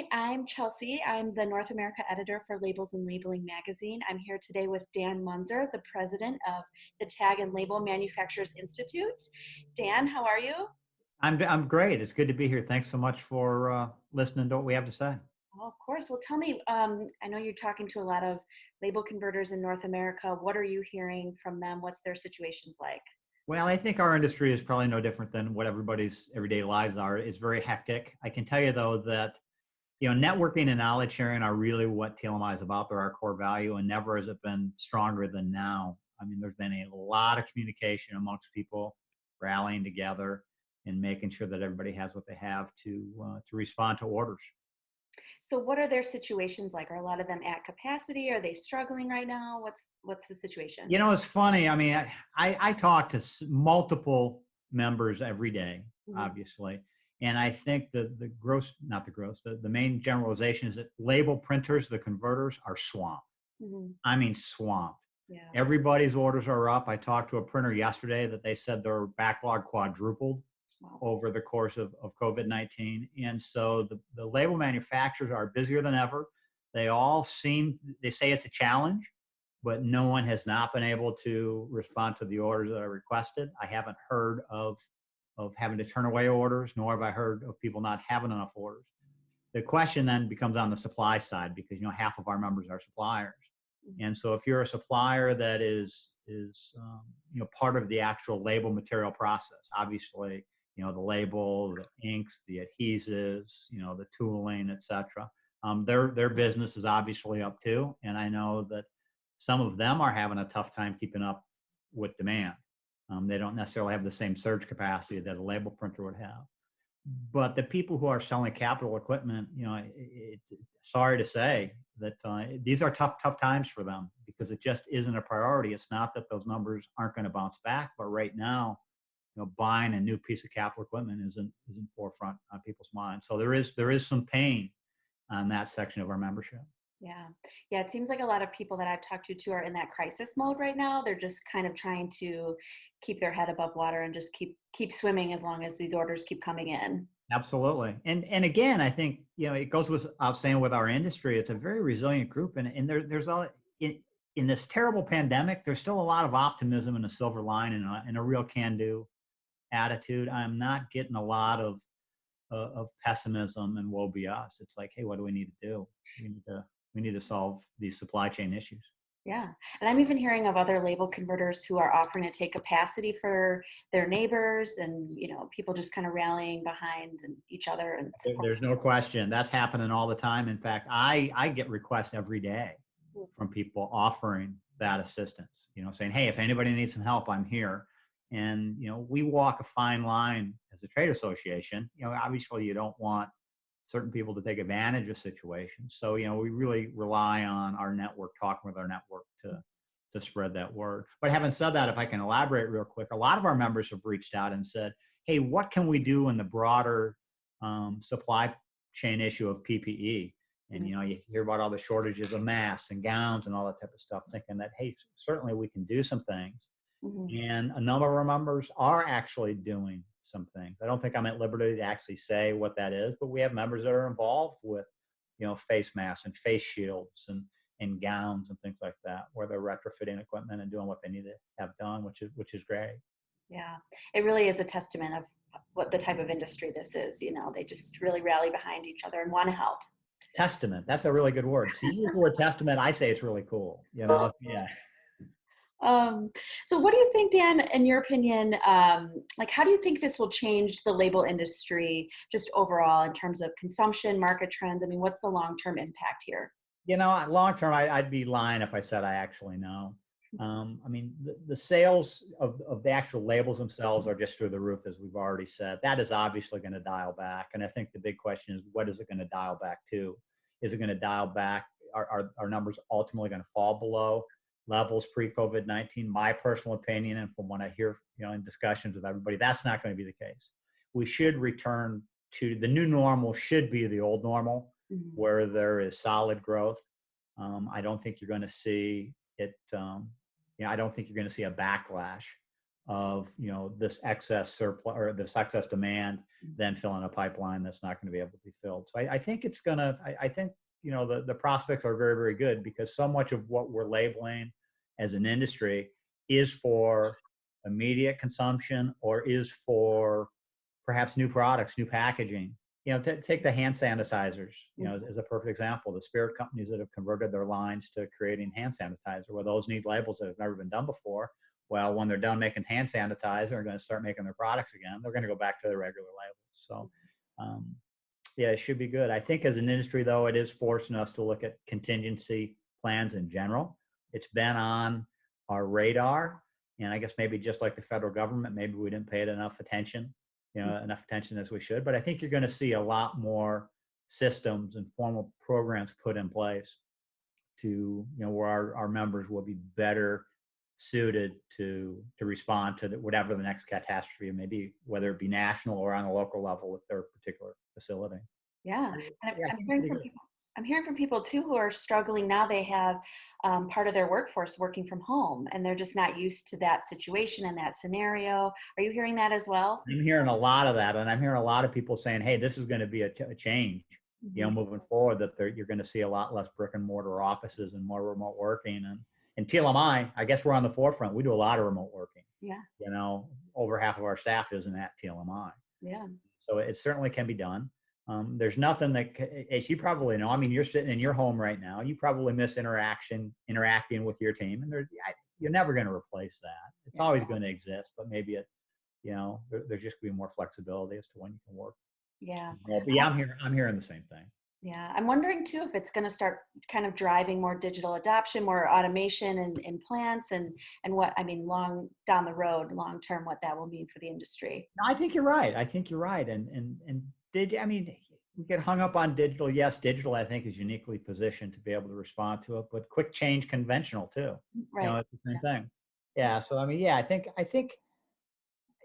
right, I'm Chelsea. I'm the North America editor for Labels and Labeling magazine. I'm here today with Dan Muenzer, the president of the Tag and Label Manufacturers Institute. Dan, how are you? I'm great. It's good to be here. Thanks so much for listening to what we have to say. Oh, of course. Well, tell me, I know you're talking to a lot of label converters in North America. What are you hearing from them? What's their situations like? Well, I think our industry is probably no different than what everybody's everyday lives are. It's very hectic. I can tell you though that networking and knowledge sharing are really what TLMI is about. They're our core value, and never has it been stronger than now. I mean, there's been a lot of communication amongst people rallying together and making sure that everybody has what they have to respond to orders. So, what are their situations like? Are a lot of them at capacity? Are they struggling right now? What's the situation? It's funny. I mean, I talk to multiple members every day, Mhm. obviously. And I think the gross, not the gross, the main generalization is that label printers, the converters, are swamped. Mhm. I mean, swamped. Yeah. Everybody's orders are up. I talked to a printer yesterday that they said their backlog quadrupled Wow. over the course of COVID-19. And so the label manufacturers are busier than ever. They say it's a challenge, but no one has not been able to respond to the orders that I requested. I haven't heard of having to turn away orders, nor have I heard of people not having enough orders. The question then becomes on the supply side because half of our members are suppliers, Mhm. and so if you're a supplier that is part of the actual label material process, obviously the label, the inks, the adhesives, the tooling, etc. Their business is obviously up too, and I know that some of them are having a tough time keeping up with demand. They don't necessarily have the same surge capacity that a label printer would have. But the people who are selling capital equipment, sorry to say that these are tough times for them because it just isn't a priority. It's not that those numbers aren't going to bounce back, but right now, buying a new piece of capital equipment isn't forefront on people's minds. So there is some pain on that section of our membership. Yeah. Yeah. It seems like a lot of people that I've talked to too are in that crisis mode right now. They're just kind of trying to keep their head above water and just keep swimming as long as these orders keep coming in. Absolutely. And again, I think, it goes without saying with our industry, it's a very resilient group. And there's all in this terrible pandemic, there's still a lot of optimism and a silver line and a real can-do attitude. I'm not getting a lot of pessimism and woe be us. It's like, hey, what do we need to do? We need to solve these supply chain issues. Yeah. And I'm even hearing of other label converters who are offering to take capacity for their neighbors and, people just kind of rallying behind each other and support. There's no question that's happening all the time. In fact, I get requests every day from people offering that assistance, saying, hey, if anybody needs some help, I'm here. And, we walk a fine line as a trade association. Obviously you don't want certain people to take advantage of situations. So, we really rely on our network, talking with our network to spread that word. But having said that, if I can elaborate real quick, a lot of our members have reached out and said, hey, what can we do in the broader supply chain issue of PPE? And, you hear about all the shortages of masks and gowns and all that type of stuff, thinking that, hey, certainly we can do some things. Mhm. And a number of our members are actually doing some things. I don't think I'm at liberty to actually say what that is, but we have members that are involved with, face masks and face shields and gowns and things like that, where they're retrofitting equipment and doing what they need to have done, which is great. Yeah. It really is a testament of what the type of industry this is. They just really rally behind each other and want to help. Testament. That's a really good word. See, you use the word testament. I say it's really cool. Yeah. Um, so what do you think, Dan, in your opinion, like how do you think this will change the label industry just overall in terms of consumption, market trends? I mean, what's the long-term impact here? Long term, I'd be lying if I said I actually know. I mean, the sales of the actual labels themselves are just through the roof, as we've already said. That is obviously going to dial back. And I think the big question is, what is it going to dial back to? Is it going to dial back? Are numbers ultimately going to fall below levels pre-COVID-19? My personal opinion, and from what I hear, in discussions with everybody, that's not going to be the case. We should return to the new normal, should be the old normal, Mhm. where there is solid growth. I don't think you're going to see it. I don't think you're going to see a backlash of, this excess surplus or this excess demand, then filling a pipeline that's not going to be able to be filled. So I think it's going to, I think, the prospects are very, very good, because so much of what we're labeling as an industry is for immediate consumption or is for perhaps new products, new packaging. Take the hand sanitizers, as a perfect example. The spirit companies that have converted their lines to creating hand sanitizer, well, those need labels that have never been done before. Well, when they're done making hand sanitizer, they're going to start making their products again. They're going to go back to their regular labels. So, yeah, it should be good. I think as an industry, though, it is forcing us to look at contingency plans in general. It's been on our radar. And I guess maybe just like the federal government, maybe we didn't pay it enough attention, enough attention as we should. But I think you're going to see a lot more systems and formal programs put in place to, where our members will be better suited to respond to whatever the next catastrophe may be, whether it be national or on a local level with their particular facility. Yeah, and Yeah, I I'm think it's hearing pretty from good. people. I'm hearing from people too who are struggling now. They have part of their workforce working from home, and they're just not used to that situation and that scenario. Are you hearing that as well? I'm hearing a lot of that, and I'm hearing a lot of people saying, "Hey, this is going to be a change, Hmm. moving forward. That you're going to see a lot less brick and mortar offices and more remote working." And TLMI, I guess we're on the forefront. We do a lot of remote working. Yeah, Over half of our staff isn't at TLMI, yeah, so it certainly can be done. There's nothing that, as you probably know, I mean, you're sitting in your home right now. You probably miss interacting with your team, and you're never going to replace that. It's yeah, always going to exist, but maybe there's just going to be more flexibility as to when you can work. yeah. Well, but yeah, I'm hearing the same thing. Yeah, I'm wondering too if it's going to start kind of driving more digital adoption, more automation in plants, and what I mean, long down the road, long term, what that will mean for the industry. No, I think you're right. I think you're right. And I mean, we get hung up on digital. Yes, digital, I think, is uniquely positioned to be able to respond to it, but quick change conventional too. Right. It's the same thing. Yeah. Yeah. So I mean, yeah, I think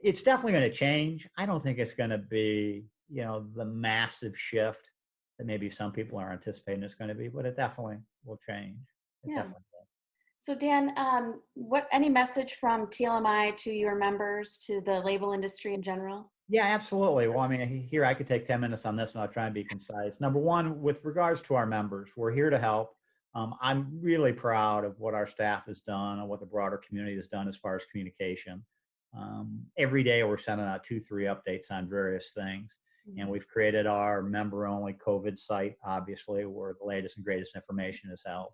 it's definitely going to change. I don't think it's going to be, the massive shift that maybe some people are anticipating it's going to be, but it definitely will change. It Yeah. definitely will. So Dan, what any message from TLMI to your members, to the label industry in general? Yeah, absolutely. Well, I mean, here I could take 10 minutes on this and I'll try and be concise. Number one, with regards to our members, we're here to help. I'm really proud of what our staff has done and what the broader community has done as far as communication. Every day we're sending out 2, 3 updates on various things. And we've created our member-only COVID site, obviously, where the latest and greatest information is held.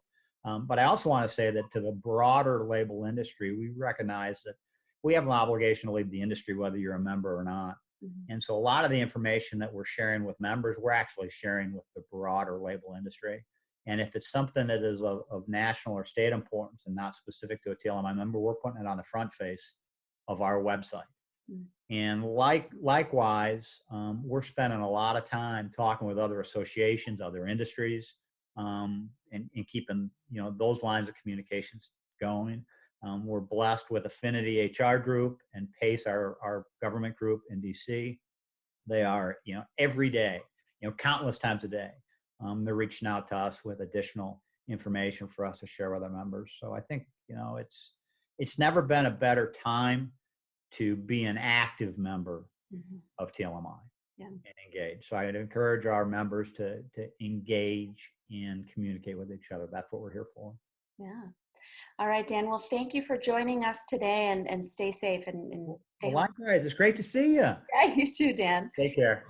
But I also want to say that to the broader label industry, we recognize that we have an obligation to lead the industry, whether you're a member or not. Mm-hmm. And so a lot of the information that we're sharing with members, we're actually sharing with the broader label industry. And if it's something that is of national or state importance and not specific to a TLMI member, we're putting it on the front face of our website. Mm-hmm. And likewise, we're spending a lot of time talking with other associations, other industries, and keeping those lines of communications going. We're blessed with Affinity HR Group and PACE, our government group in DC. They are, every day, countless times a day, they're reaching out to us with additional information for us to share with our members. So I think, it's never been a better time to be an active member Mm-hmm. of TLMI Yeah. and engage. So I'd encourage our members to engage and communicate with each other. That's what we're here for. Yeah. All right, Dan. Well, thank you for joining us today, and stay safe and Well, stay home. likewise, it's great to see you. Yeah, you too, Dan. Take care.